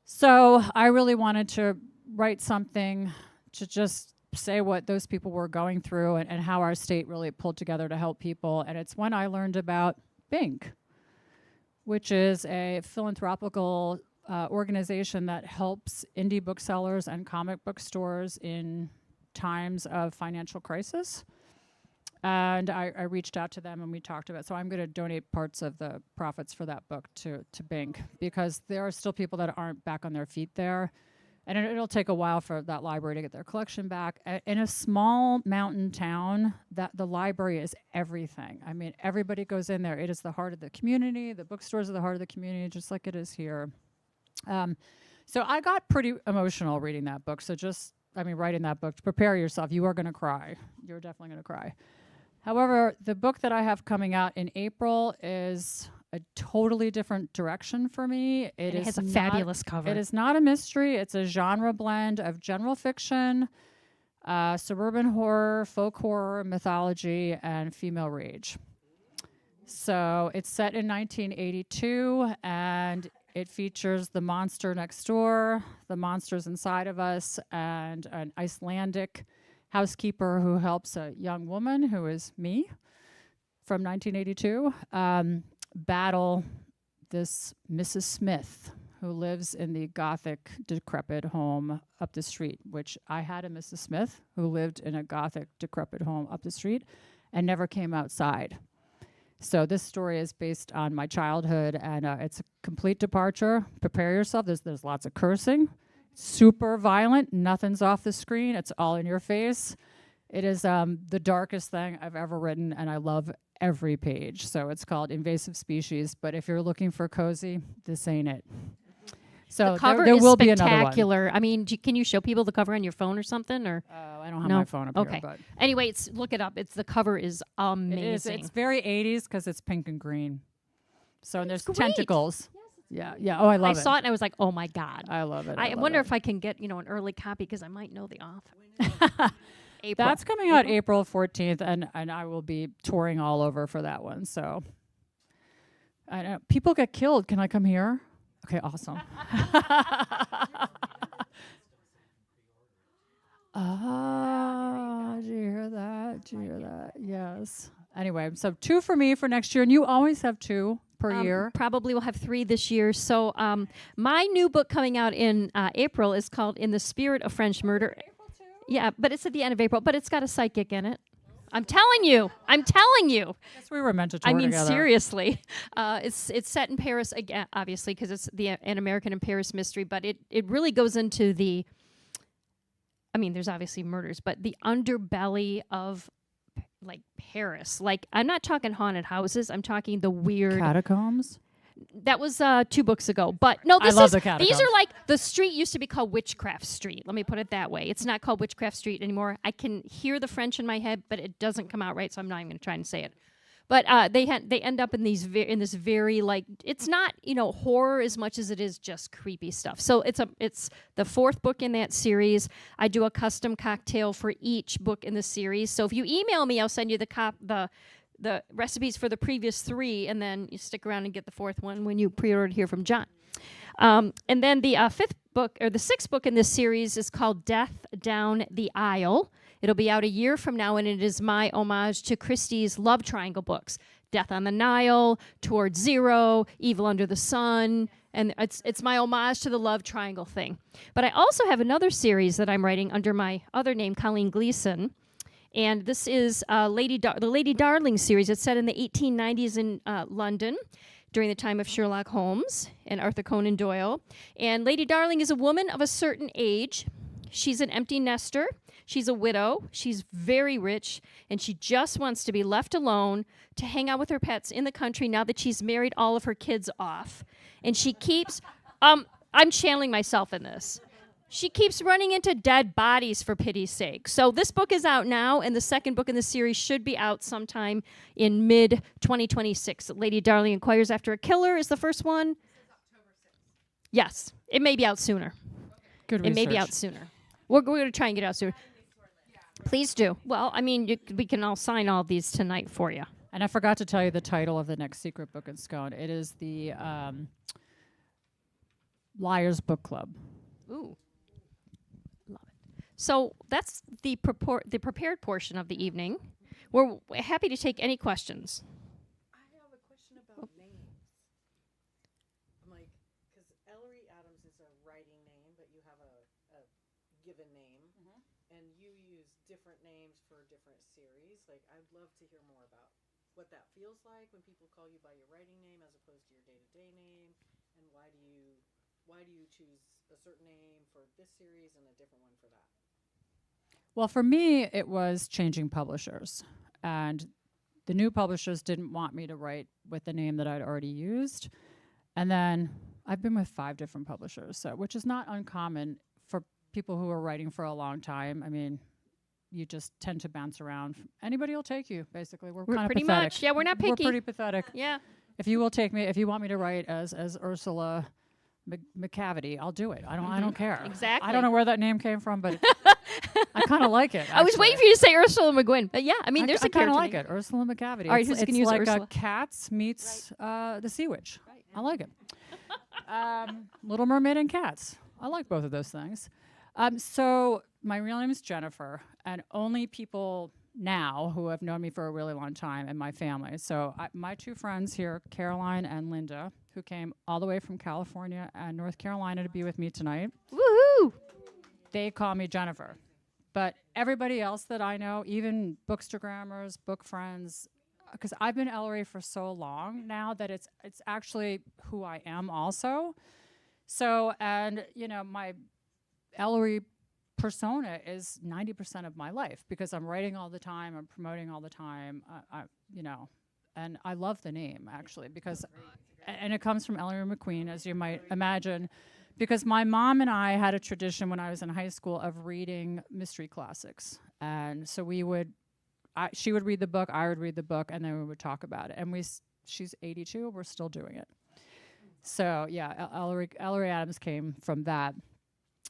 C: So I really wanted to write something to just say what those people were going through and how our state really pulled together to help people. And it's when I learned about Bink, which is a philanthropical organization that helps indie booksellers and comic book stores in times of financial crisis. And I reached out to them and we talked about it. So I'm going to donate parts of the profits for that book to Bink, because there are still people that aren't back on their feet there. And it'll take a while for that library to get their collection back. In a small mountain town, that the library is everything. I mean, everybody goes in there. It is the heart of the community. The bookstores are the heart of the community, just like it is here. So I got pretty emotional reading that book. So writing that book, prepare yourself. You are going to cry. You're definitely going to cry. However, the book that I have coming out in April is a totally different direction for me.
A: It has a fabulous cover.
C: It is not a mystery. It's a genre blend of general fiction, suburban horror, folk horror, mythology, and female rage. So it's set in 1982, and it features the monster next door, the monsters inside of us, and an Icelandic housekeeper who helps a young woman, who is me, from 1982, battle this Mrs. Smith, who lives in the Gothic, decrepit home up the street, which I had a Mrs. Smith who lived in a Gothic, decrepit home up the street and never came outside. So this story is based on my childhood, and it's a complete departure. Prepare yourself. There's lots of cursing, super violent. Nothing's off the screen. It's all in your face. It is the darkest thing I've ever written, and I love every page. So it's called Invasive Species. But if you're looking for cozy, this ain't it. So
A: the cover
C: there
A: is
C: will be another one.
A: spectacular. I mean, can you show people the cover on your phone or something? Or
C: I don't have
A: No?
C: my phone up
A: Okay.
C: here, but
A: anyway, look it up. The cover is amazing.
C: it is. It's very 80s because it's pink and green. So and there's
A: great.
C: tentacles. Yeah. Oh, I love it.
A: I saw it and I was like, oh my God.
C: I love it.
A: I
C: love
A: wonder
C: it.
A: if I can get, an early copy because I might know the author. April.
C: That's coming out April 14th, and I will be touring all over for that one. So I know people get killed. Can I come here? Okay, awesome. Did you hear that? Did you hear that? Yes. Anyway, so 2 for me for next year, and you always have 2 per year.
A: Probably we'll have 3 this year. So my new book coming out in April is called In the Spirit of French Murder. Yeah, but it's at the end of April, but it's got a psychic in it. I'm telling you.
C: Yes, we were meant to tour together.
A: Seriously. It's set in Paris again, obviously, because it's an American in Paris mystery, but it really goes into there's obviously murders, but the underbelly of Paris. I'm not talking haunted houses. I'm talking the weird
C: Catacombs?
A: That was 2 books ago. But no,
C: I love the catacombs.
A: these are the street used to be called Witchcraft Street. Let me put it that way. It's not called Witchcraft Street anymore. I can hear the French in my head, but it doesn't come out right, so I'm not even going to try and say it. But they end up in this very it's not horror as much as it is just creepy stuff. So it's the 4th book in that series. I do a custom cocktail for each book in the series. So if you email me, I'll send you the recipes for the previous 3, and then you stick around and get the 4th one when you pre-order here from John. And then the 5th book, or the 6th book in this series, is called Death Down the Aisle. It'll be out a year from now, and it is my homage to Christie's love triangle books. Death on the Nile, Toward Zero, Evil Under the Sun, and it's my homage to the love triangle thing. But I also have another series that I'm writing under my other name, Colleen Gleason, and this is the Lady Darling series. It's set in the 1890s in London during the time of Sherlock Holmes and Arthur Conan Doyle. And Lady Darling is a woman of a certain age. She's an empty nester. She's a widow. She's very rich, and she just wants to be left alone to hang out with her pets in the country now that she's married all of her kids off. And she keeps, I'm channeling myself in this. She keeps running into dead bodies, for pity's sake. So this book is out now, and the 2nd book in the series should be out sometime in mid-2026. Lady Darling Inquires After a Killer is the first one. Yes, it may be out sooner.
C: Good research.
A: It may be out sooner. We're going to try and get out sooner. Please do. Well, we can all sign all these tonight for you.
C: And I forgot to tell you the title of the next secret book in Scone. It is the Liars Book Club.
A: Ooh. Love it. So that's the prepared portion of the evening. We're happy to take any questions.
D: I have a question about names. I'm because Ellery Adams is a writing name, but you have a given name, and you use different names for different series. I'd love to hear more about what that feels like when people call you by your writing name as opposed to your day-to-day name, and why do you choose a a certain name for this series and a different one for that?
C: Well, for me, it was changing publishers. And the new publishers didn't want me to write with the name that I'd already used. And then I've been with 5 different publishers, so which is not uncommon for people who are writing for a long time. I mean, you just tend to bounce around. Anybody will take you, basically. We're kind of
A: pretty
C: pathetic.
A: much. Yeah, we're not picky.
C: We're pretty pathetic.
A: Yeah.
C: If you will take me, if you want me to write as Ursula McCavity, I'll do it. I don't care.
A: Exactly.
C: I don't know where that name came from, but I kind of like it.
A: I was waiting for you to say Ursula McGuinn, but yeah, I mean, there's
C: I
A: a
C: kind of
A: character
C: like
A: name.
C: it. Ursula McCavity.
A: All right,
C: it's
A: who's gonna
C: it's
A: use
C: like
A: Ursula?
C: Cats meets the Sea Witch. I like it. Little Mermaid and Cats. I like both of those things. So my real name is Jennifer, and only people now who have known me for a really long time and my family. So my 2 friends here, Caroline and Linda, who came all the way from California and North Carolina to be with me tonight,
A: Woohoo!
C: they call me Jennifer. But everybody else that I know, even bookstagrammers, book friends, because I've been Ellery for so long now that it's actually who I am also. So, and you know, my Ellery persona is 90% of my life because I'm writing all the time, I'm promoting all the time, you know, and I love the name actually because, and it comes from Ellery McQueen, as you might imagine, because my mom and I had a tradition when I was in high school of reading mystery classics, and so we would, she would read the book, I would read the book, and then we would talk about it. And she's 82, we're still doing it. So yeah, Ellery Adams came from that.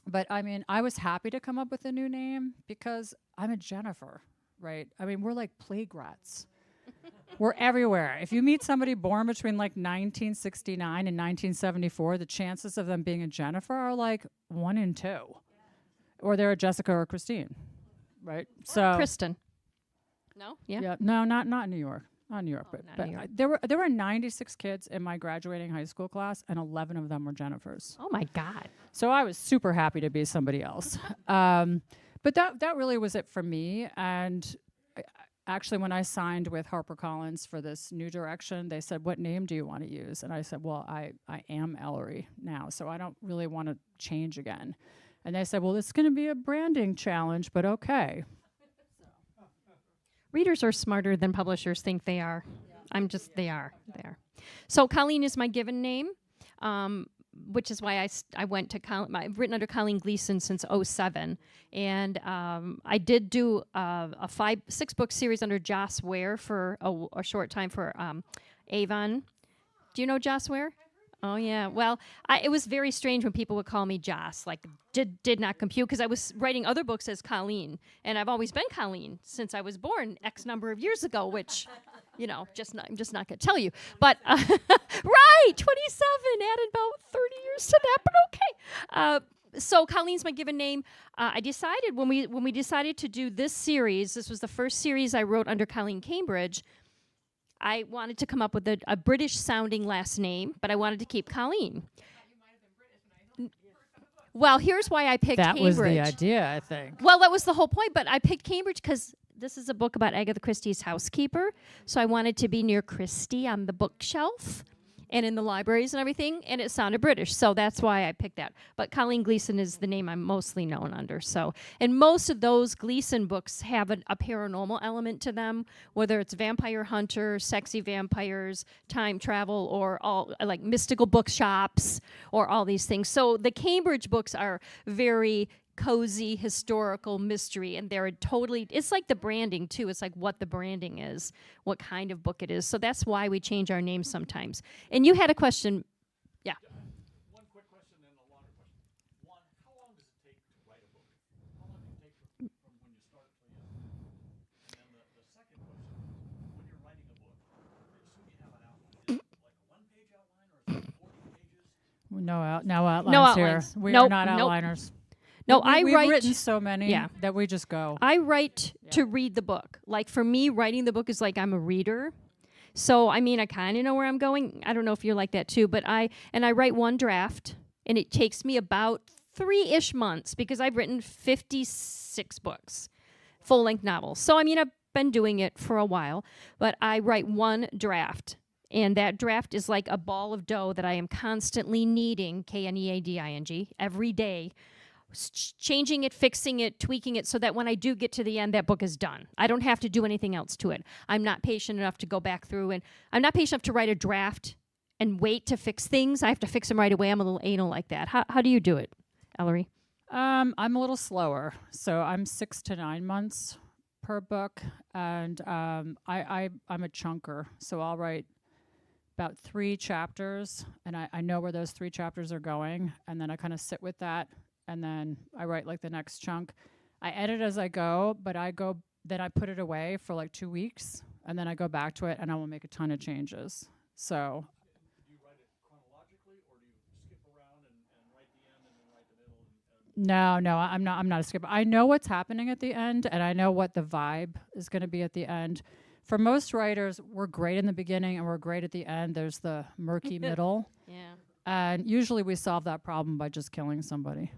C: But I mean, I was happy to come up with a new name because I'm a Jennifer, right? I mean, we're like plague rats. We're everywhere. If you meet somebody born between like 1969 and 1974, the chances of them being a Jennifer are like 1 in 2. Or they're a Jessica or Christine, right? So
A: Kristen. No? Yeah.
C: no, not in New York. Not New York,
A: not
C: but
A: New York.
C: there were 96 kids in my graduating high school class, and 11 of them were Jennifers.
A: Oh my God.
C: So I was super happy to be somebody else. But that really was it for me. And actually, when I signed with HarperCollins for this new direction, they said, "What name do you want to use?" And I said, "Well, I am Ellery now, so I don't really want to change again." And they said, "Well, it's going to be a branding challenge, but okay."
A: Readers are smarter than publishers think they are. They are. So Colleen is my given name, which is why I went to I've written under Colleen Gleason since 2007. And I did do a 6-book series under Joss Ware for a short time for Avon. Do you know Joss Ware? Oh, yeah. Well, it was very strange when people would call me Joss, like did not compute, because I was writing other books as Colleen, and I've always been Colleen since I was born X number of years ago, which, you know, I'm just not going to tell you. But, right, 27, added about 30 years to that, but okay. So Colleen's my given name. I decided when we decided to do this series, this was the first series I wrote under Colleen Cambridge, I wanted to come up with a British-sounding last name, but I wanted to keep Colleen. Well, here's why I picked
C: That
A: Cambridge.
C: was the idea, I think.
A: Well, that was the whole point, but I picked Cambridge because this is a book about Agatha Christie's housekeeper, so I wanted to be near Christie on the bookshelf and in the libraries and everything, and it sounded British, so that's why I picked that. But Colleen Gleason is the name I'm mostly known under. So, and most of those Gleason books have a paranormal element to them, whether it's vampire hunter, sexy vampires, time travel, or all like mystical bookshops, or all these things. So the Cambridge books are very cozy historical mystery, and they're totally, it's like the branding too. It's like what the branding is, what kind of book it is. So that's why we change our names sometimes. And you had a question. Yeah.
E: One quick question and a longer question. One, how long does it take to write a book? How long does it take from when you start till you end? And then the second question, when you're writing a book, I assume you have an outline. Is it like a 1-page outline, or is it 40 pages?
C: No outlines
A: No
C: here.
A: outlines.
C: We
A: Nope,
C: are not
A: nope.
C: outliners.
A: No,
C: We've
A: write.
C: written so many
A: Yeah.
C: that we just go.
A: I write to read the book. Like for me, writing the book is like I'm a reader. So I mean, I kind of know where I'm going. I don't know if you're like that too, but I write one draft, and it takes me about 3-ish months because I've written 56 books, full-length novels. So I mean, I've been doing it for a while, but I write one draft. And that draft is like a ball of dough that I am constantly kneading, Kneading, every day, changing it, fixing it, tweaking it so that when I do get to the end, that book is done. I don't have to do anything else to it. I'm not patient enough to go back through, and I'm not patient enough to write a draft and wait to fix things. I have to fix them right away. I'm a little anal like that. How do you do it, Ellery?
C: I'm a little slower, so I'm 6 to 9 months per book, and I'm a chunker, so I'll write about 3 chapters, and I know where those 3 chapters are going, and then I kind of sit with that, and then I write like the next chunk. I edit as I go, but then I put it away for like 2 weeks, and then I go back to it, and I will make a ton of changes. So.
E: Do you write it chronologically, or do you skip around and write the end and then write the middle?
C: No, I'm not a skipper. I know what's happening at the end, and I know what the vibe is going to be at the end. For most writers, we're great in the beginning and we're great at the end. There's the murky middle.
A: Yeah.
C: And usually we solve that problem by just killing somebody.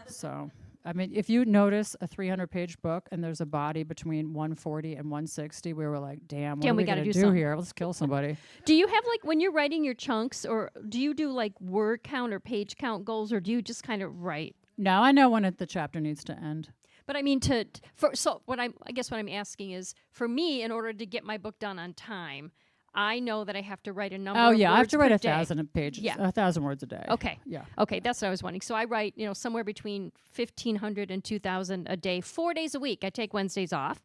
C: So, I mean, if you notice a 300-page book and there's a body between 140 and 160, we were like, damn, what are we
A: we gotta
C: going to
A: do
C: do
A: something.
C: here? Let's kill somebody.
A: Do you have like when you're writing your chunks, or do you do like word count or page count goals, or do you just kind of write?
C: No, I know when the chapter needs to end.
A: But I mean, I guess what I'm asking is, for me, in order to get my book done on time, I know that I have to write a number.
C: Oh,
A: of
C: yeah, I have
A: words
C: to write
A: per
C: 1,000 pages,
A: Yeah.
C: 1,000 words a day.
A: Okay.
C: Yeah.
A: Okay, that's what I was wondering. So I write, somewhere between 1,500 and 2,000 a day, 4 days a week. I take Wednesdays off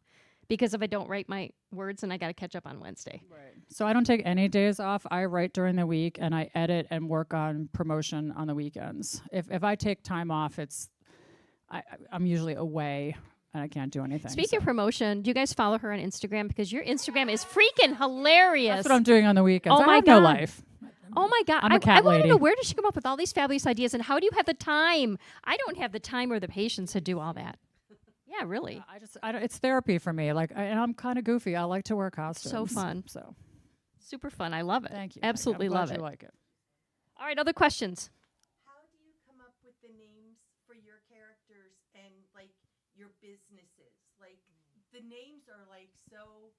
A: because if I don't write my words, then I got to catch up on Wednesday.
C: Right. So I don't take any days off. I write during the week, and I edit and work on promotion on the weekends. If I take time off, I'm usually away, and I can't do anything.
A: Speaking of promotion, do you guys follow her on Instagram? Because your Instagram is freaking hilarious.
C: That's what I'm doing on the weekends.
A: Oh
C: I
A: my
C: have no
A: God.
C: life.
A: Oh my God.
C: I'm a cat
A: I want to
C: lady.
A: know, where does she come up with all these fabulous ideas, and how do you have the time? I don't have the time or the patience to do all that. Yeah, really.
C: I don't, it's therapy for me. And I'm kind of goofy. I like to wear costumes.
A: So fun.
C: So
A: Super fun. I love it.
C: thank you.
A: Absolutely
C: I'm glad
A: love
C: you
A: it.
C: like it.
A: All right, other questions?
F: How do you come up with the names for your characters and like your businesses? Like the names are like so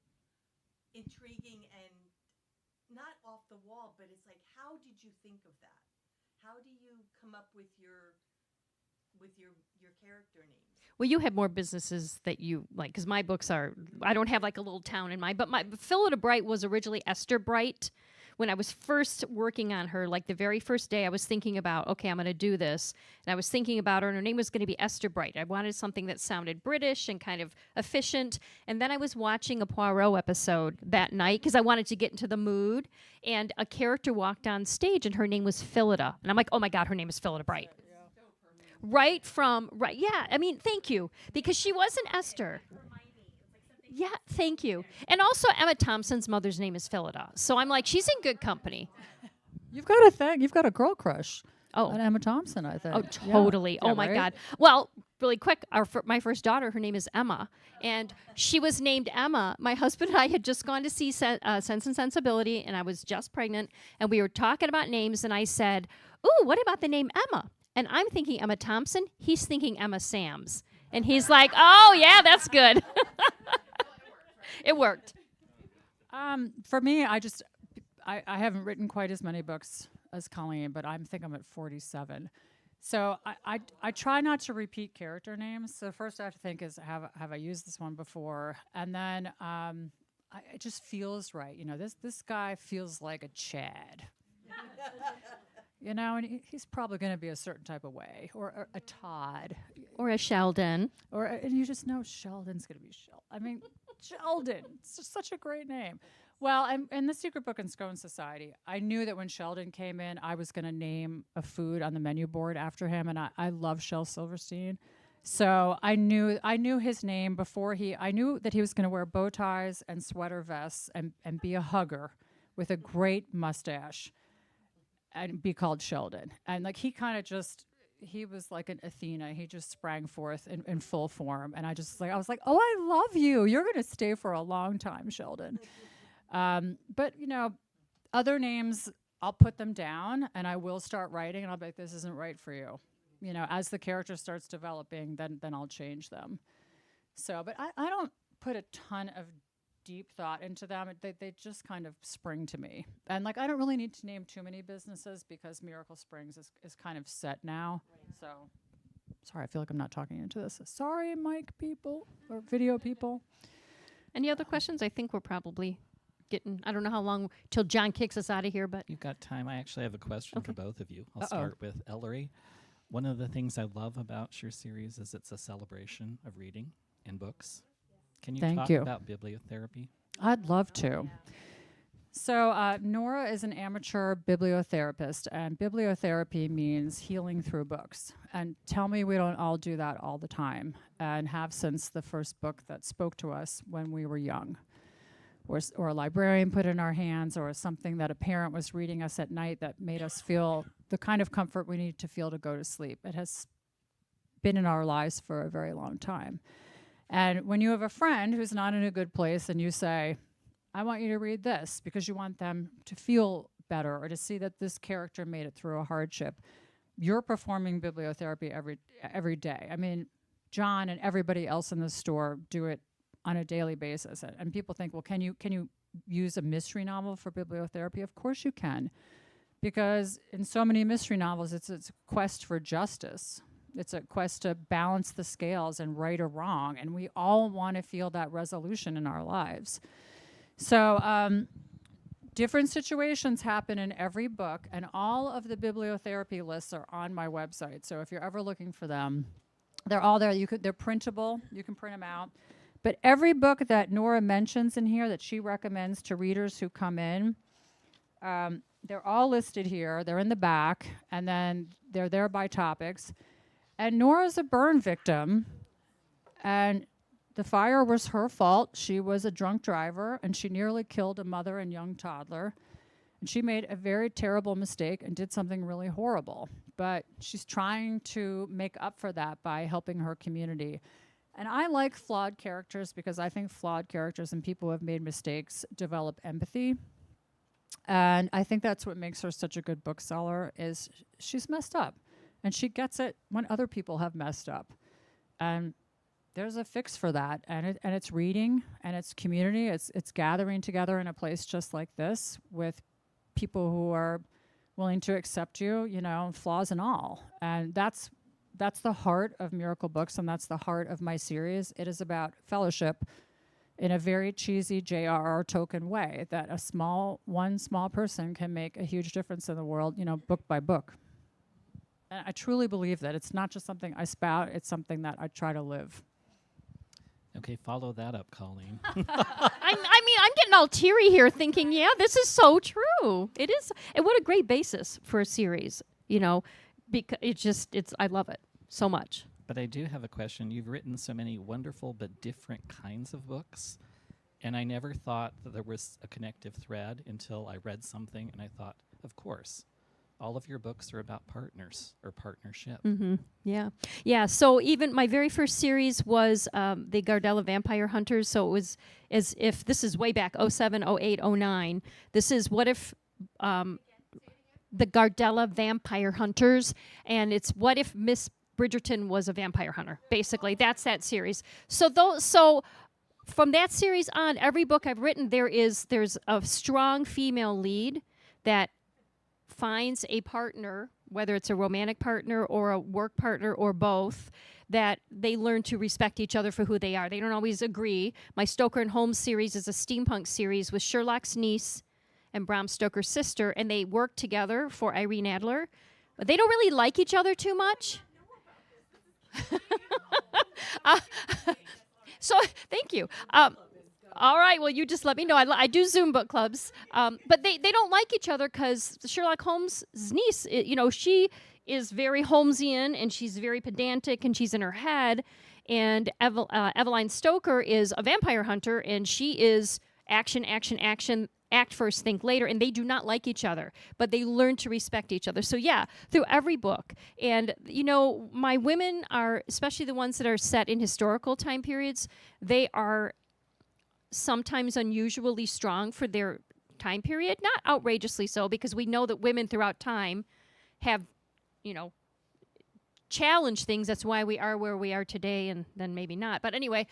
F: intriguing and not off the wall, but it's like, how did you think of that? How do you come up with your character names?
A: Well, you have more businesses that you like, because my books are, I don't have like a little town in mind, but my Philida Bright was originally Esther Bright. When I was first working on her, like the very first day, I was thinking about, okay, I'm going to do this. And I was thinking about her, and her name was going to be Esther Bright. I wanted something that sounded British and kind of efficient. And then I was watching a Poirot episode that night because I wanted to get into the mood. And a character walked on stage, and her name was Philida. And I'm like, oh my God, her name is Philida Bright. Right, yeah, I mean, thank you. Because she wasn't Esther. Yeah, thank you. And also, Emma Thompson's mother's name is Philida. So I'm like, she's in good company.
C: You've got a thing. You've got a girl crush
A: Oh,
C: on Emma Thompson, I think.
A: oh,
C: Yeah.
A: totally.
C: Yeah,
A: Oh, my
C: right?
A: God. Well, really quick, my first daughter, her name is Emma. And she was named Emma. My husband and I had just gone to see Sense and Sensibility, and I was just pregnant. And we were talking about names, and I said, ooh, what about the name Emma? And I'm thinking Emma Thompson. He's thinking Emma Sams. And he's like, oh, yeah, that's good. It worked.
C: For me, I haven't written quite as many books as Colleen, but I think I'm at 47. So I try not to repeat character names. So first I have to think is, have I used this one before? And then it just feels right. This guy feels like a Chad. And he's probably going to be a certain type of way, or a Todd,
A: Or a Sheldon.
C: and you just know Sheldon's going to be Sheldon. I mean, Sheldon, it's just such a great name. Well, in the Secret Book and Scone Society, I knew that when Sheldon came in, I was going to name a food on the menu board after him, and I love Shel Silverstein. So I knew his name before I knew that he was going to wear bow ties and sweater vests and be a hugger with a great mustache and be called Sheldon. And like he was like an Athena. He just sprang forth in full form. And I was like, oh, I love you. You're going to stay for a long time, Sheldon. But other names, I'll put them down and I will start writing, and I'll be like, this isn't right for you. As the character starts developing, then I'll change them. So, but I don't put a ton of deep thought into them. They just kind of spring to me. And like, I don't really need to name too many businesses because Miracle Springs is kind of set now. So sorry, I feel like I'm not talking into this. Sorry, mic people or video people.
A: Any other questions? I think we're probably getting, I don't know how long till John kicks us out of here, but
B: You've got time. I actually have a question for both of you. I'll
C: Uh-oh.
B: start with Ellery. One of the things I love about your series is it's a celebration of reading and books. Can you
C: Thank
B: talk
C: you.
B: about bibliotherapy?
C: I'd love to. So Nora is an amateur bibliotherapist, and bibliotherapy means healing through books. And tell me we don't all do that all the time, and have since the first book that spoke to us when we were young, or a librarian put in our hands, or something that a parent was reading us at night that made us feel the kind of comfort we need to feel to go to sleep. It has been in our lives for a very long time. And when you have a friend who's not in a good place and you say, I want you to read this because you want them to feel better or to see that this character made it through a hardship, you're performing bibliotherapy every day. I mean, John and everybody else in the store do it on a daily basis. And people think, well, can you use a mystery novel for bibliotherapy? Of course you can. Because in so many mystery novels, it's a quest for justice. It's a quest to balance the scales and right or wrong. And we all want to feel that resolution in our lives. So different situations happen in every book, and all of the bibliotherapy lists are on my website. So if you're ever looking for them, they're all there. They're printable. You can print them out. But every book that Nora mentions in here that she recommends to readers who come in, they're all listed here. They're in the back, and then they're there by topics. And Nora's a burn victim, and the fire was her fault. She was a drunk driver, and she nearly killed a mother and young toddler. And she made a very terrible mistake and did something really horrible. But she's trying to make up for that by helping her community. And I like flawed characters because I think flawed characters and people who have made mistakes develop empathy. And I think that's what makes her such a good bookseller is she's messed up. And she gets it when other people have messed up. And there's a fix for that, and it's reading, and it's community. It's gathering together in a place just like this with people who are willing to accept you, flaws and all. And that's the heart of Miracle Books, and that's the heart of my series. It is about fellowship in a very cheesy J.R.R. Tolkien way that one small person can make a huge difference in the world, book by book. And I truly believe that it's not just something I spout; it's something that I try to live.
B: Okay, follow that up, Colleen.
A: I'm getting all teary here thinking, yeah, this is so true. It is. And what a great basis for a series, because I love it so much.
B: But I do have a question. You've written so many wonderful but different kinds of books, and I never thought that there was a connective thread until I read something, and I thought, of course, all of your books are about partners or partnership.
A: Mm-hmm. Yeah. So even my very first series was the Gardella Vampire Hunters. So it was as if this is way back 07, 08, 09. This is what if the Gardella Vampire Hunters, and it's what if Miss Bridgerton was a vampire hunter. Basically, that's that series. So from that series on, every book I've written, there's a strong female lead that finds a partner, whether it's a romantic partner or a work partner or both, that they learn to respect each other for who they are. They don't always agree. My Stoker and Holmes series is a steampunk series with Sherlock's niece and Bram Stoker's sister, and they work together for Irene Adler. But they don't really like each other too much. So thank you. All right, well, you just let me know. I do Zoom book clubs. But they don't like each other because Sherlock Holmes' niece, she is very Holmesian, and she's very pedantic, and she's in her head. And Eveline Stoker is a vampire hunter, and she is action, act first, think later, and they do not like each other, but they learn to respect each other. So yeah, through every book. And, my women are, especially the ones that are set in historical time periods, they are sometimes unusually strong for their time period, not outrageously so, because we know that women throughout time have, challenged things. That's why we are where we are today, and then maybe not. But anyway,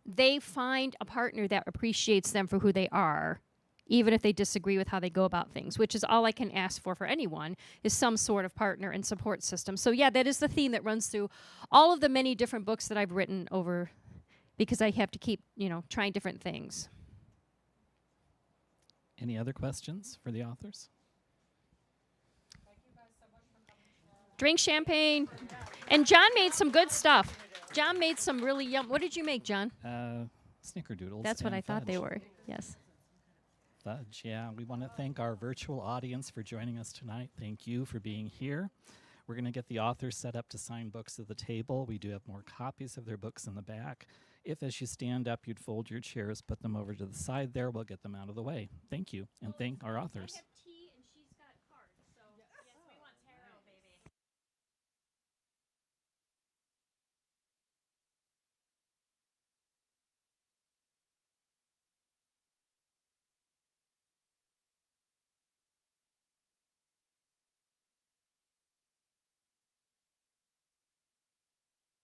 A: they find a partner that appreciates them for who they are, even if they disagree with how they go about things, which is all I can ask for anyone, is some sort of partner and support system. So yeah, that is the theme that runs through all of the many different books that I've written over, because I have to keep, trying different things.
B: Any other questions for the authors?
A: Drink champagne. And John made some good stuff. John made some really yum. What did you make, John?
B: Snickerdoodles.
A: That's what
B: and
A: I thought they
B: fudge.
A: were. Yes.
B: Fudge, yeah. We want to thank our virtual audience for joining us tonight. Thank you for being here. We're going to get the authors set up to sign books at the table. We do have more copies of their books in the back. If as you stand up, you'd fold your chairs, put them over to the side there, we'll get them out of the way. Thank you, and thank our authors.